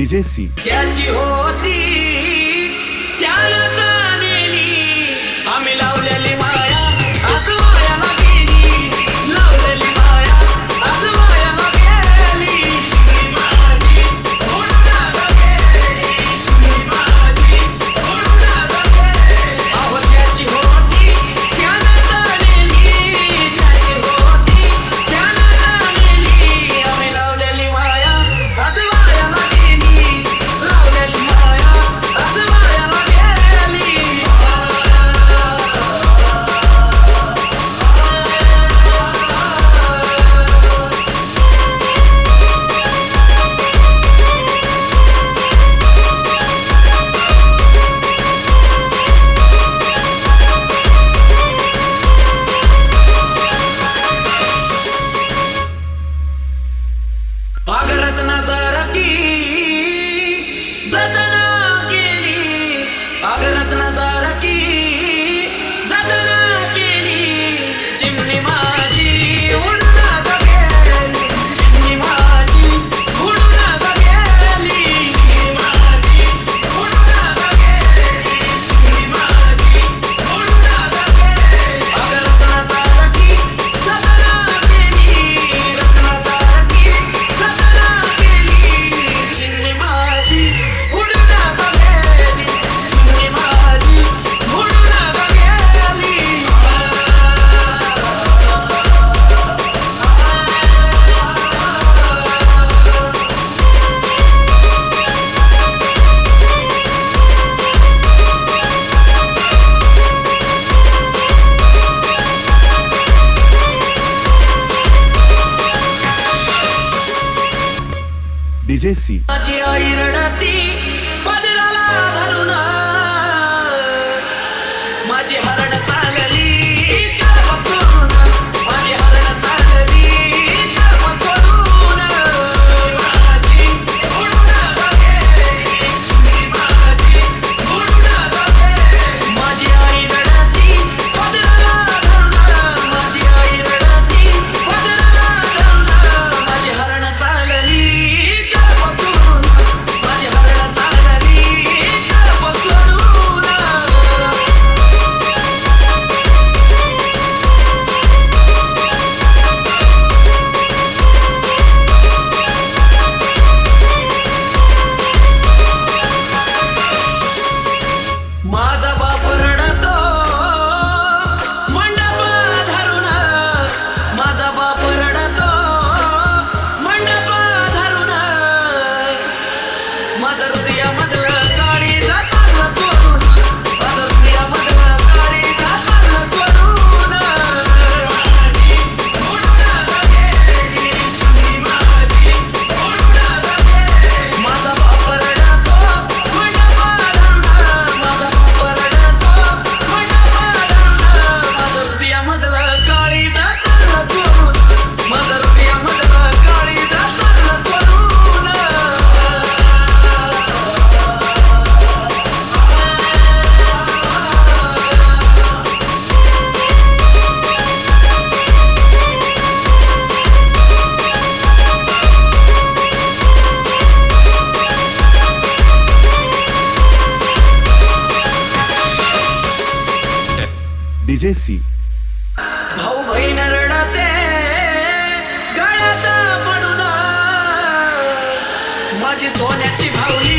DJ C ज्याची होती त्याला जाणेली आम्ही लावलेली माया आज मायाला गेली लावलेली माया आज मायाला गेली चिमणी माझी उडून गेली चिमणी माझी उडून गेली अहो ज्याची होती त्याला जाणेली ज्याची होती त्याला जाणेली आम्ही लावलेली माया आज मायाला गेली लावलेली माया आज मायाला गेली अगरत नजरकी जतना केली अगरत नजरकी जतना केली चिमणी माझी उडून गेली चिमणी माझी उडून गेली चिमणी माझी उडून गेली चिमणी माझी उडून गेली अगरत नजरकी जतना केली रत्नसारखी जतना केली चिमणी माझी उडून गेली चिमणी माझी उडून गेली डीजे सी माझी आई रडती पदराला धरून माझी हरण चालली कर्म सोडून माझी हरण चालली कर्म सोडून माझी उडून गेली चिमणी माझी उडून गेली माझी आई रडती पदराला धरून माझी आई रडती पदराला धरून माझी हरण चालली कर्म सोडून माझी हरण चालली कर्म सोडून माझा बाप रडतो मंडप धरून माझा बाप रडतो मंडप धरून माझं हृदयामधलं काळीजा चाललं सोडून माझं हृदयामधलं काळीजा चाललं सोडून माझी उडून गेली चिमणी माझी उडून गेली माझा बाप रडतो मंडप धरून माझा बाप रडतो मंडप धरून माझं हृदयामधलं काळीजा चाललं सोडून माझं हृदयामधलं काळीजा चाललं सोडून डीजे सी भाऊ बहीण रडते गळ्यात पडून माझी सोन्याची भावली